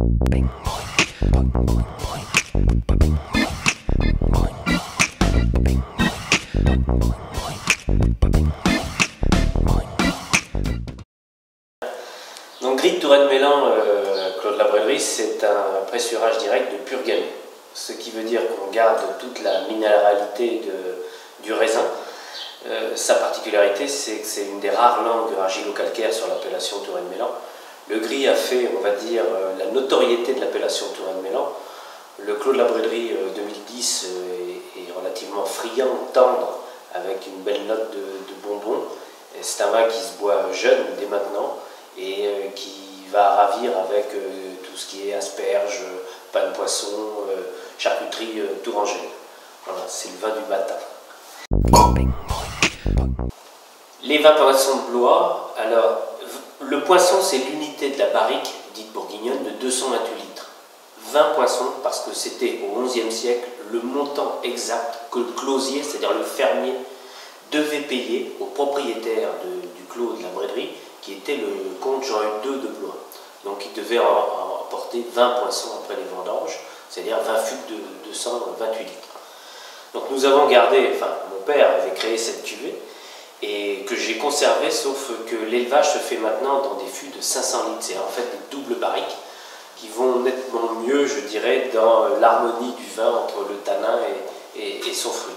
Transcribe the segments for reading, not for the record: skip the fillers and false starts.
Donc Gris de Touraine-Mélan, Clos de la Brélerie, c'est un pressurage direct de pur gamay. Ce qui veut dire qu'on garde toute la minéralité du raisin. Sa particularité, c'est que c'est une des rares langues argilo-calcaires sur l'appellation Touraine-Mélan. Le Gris a fait, on va dire, la notoriété de l'appellation Touraine-Mélan. Le Clos de la Brélerie 2010 est relativement friand, tendre, avec une belle note de bonbons. C'est un vin qui se boit jeune dès maintenant et qui va ravir avec tout ce qui est asperges, pain de poisson, charcuterie tourangelle. Voilà, c'est le vin du matin. Les vins poissons de Blois, alors le poisson c'est l'unité de la barrique dite bourguignonne de 228 litres. 20 poissons parce que c'était au XIe siècle le montant exact que le closier, c'est-à-dire le fermier, devait payer au propriétaire du clos de la Brélerie, qui était le comte Jean-Hugues II de Blois. Donc il devait en porter 20 poissons après les vendanges, c'est-à-dire 20 fûts de 228 litres. Donc nous avons gardé, enfin mon père avait créé cette cuvée, et que j'ai conservé, sauf que l'élevage se fait maintenant dans des fûts de 500 litres. C'est en fait des doubles barriques qui vont nettement mieux, je dirais, dans l'harmonie du vin entre le tanin et son fruit.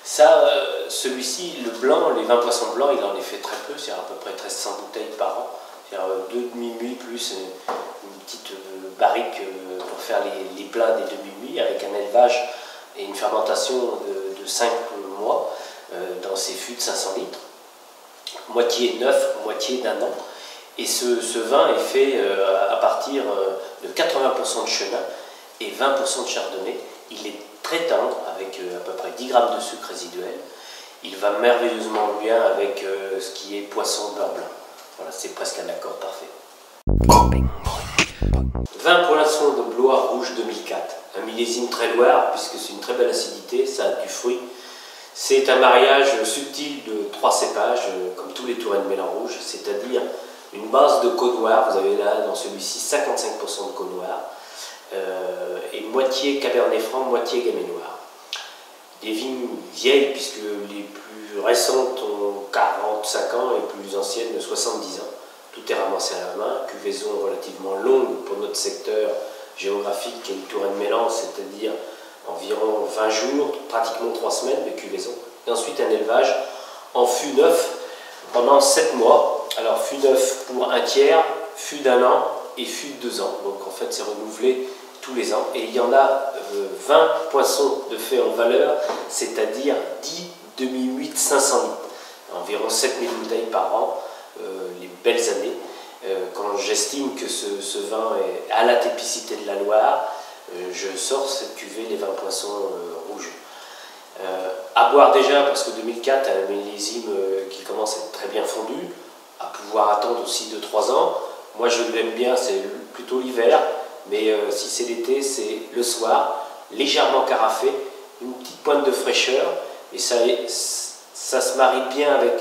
Ça, celui-ci, le blanc, les vins poissons blancs, il en est fait très peu, c'est à peu près 1300 bouteilles par an. C'est-à-dire 2 demi-muits plus une petite barrique pour faire les plats des demi-muits, avec un élevage et une fermentation de 5 mois dans ces fûts de 500 litres. Moitié neuf, moitié d'un an. Et ce vin est fait à partir de 80% de chenin et 20% de chardonnay. Il est très tendre, avec à peu près 10 grammes de sucre résiduel. Il va merveilleusement bien avec ce qui est poisson beurre blanc. Voilà, c'est presque un accord parfait. Vin poisson de Blois rouge 2004. Un millésime très Loire, puisque c'est une très belle acidité, ça a du fruit. C'est un mariage subtil de 3 cépages, comme tous les Touraine-Mélan rouges, c'est-à-dire une base de Côte Noire. Vous avez là dans celui-ci 55% de Côte Noire, et moitié Cabernet Franc, moitié Gamay Noir. Des vignes vieilles, puisque les plus récentes ont 45 ans et plus anciennes 70 ans. Tout est ramassé à la main, cuvaison relativement longue pour notre secteur géographique qui est le Touraine-Mélan, c'est-à-dire environ 20 jours, pratiquement 3 semaines de cuvaison. Et ensuite un élevage en fût neuf pendant 7 mois. Alors fût neuf pour un tiers, fût d'un an et fût de 2 ans. Donc en fait c'est renouvelé tous les ans. Et il y en a 20 poissons de fait en valeur, c'est-à-dire 10 demi-muits de 500 litres. Environ 7000 bouteilles par an, les belles années. Quand j'estime que ce vin est à la typicité de la Loire, je sors cette cuvée, les vins poissons rouges. À boire déjà, parce que 2004 a un millésime qui commence à être très bien fondu, à pouvoir attendre aussi 2-3 ans. Moi je l'aime bien, c'est plutôt l'hiver, mais si c'est l'été, c'est le soir, légèrement carafé, une petite pointe de fraîcheur, et ça se marie bien avec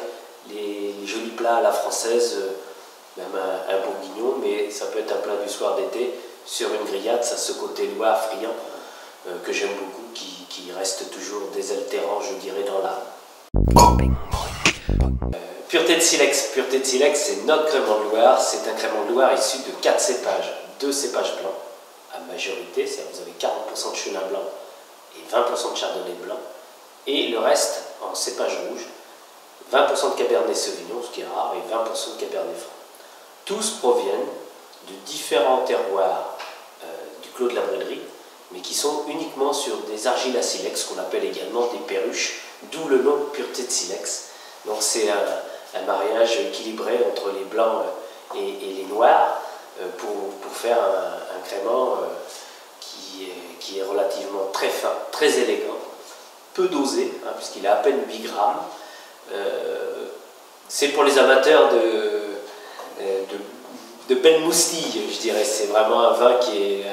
les jolis plats à la française, même un bourguignon, mais ça peut être un plat du soir d'été, sur une grillade, ça a ce côté Loire friand que j'aime beaucoup, qui reste toujours désaltérant, je dirais, dans l'âme. Pureté de Silex. Pureté de Silex, c'est notre crément de Loire. C'est un crément de Loire issu de 4 cépages. 2 cépages blancs, à majorité, c'est-à-dire vous avez 40% de chenin blanc et 20% de chardonnay blanc. Et le reste en cépage rouge, 20% de cabernet sauvignon, ce qui est rare, et 20% de cabernet franc. Tous proviennent de différents terroirs du Clos de la Brélerie, mais qui sont uniquement sur des argiles à silex, qu'on appelle également des perruches, d'où le nom Pureté de Silex. Donc c'est un mariage équilibré entre les blancs et les noirs pour faire un crément qui est relativement très fin, très élégant, peu dosé, hein, puisqu'il a à peine 8 grammes. C'est pour les amateurs de belles moustilles, je dirais. C'est vraiment un vin qui est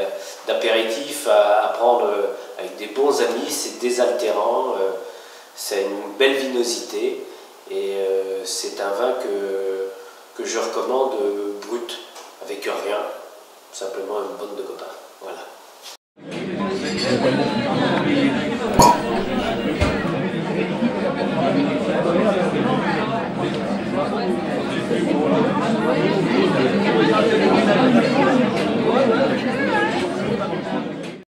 d'apéritif à prendre avec des bons amis, c'est désaltérant, c'est une belle vinosité et c'est un vin que je recommande brut, avec rien. simplement une bande de copains. Voilà.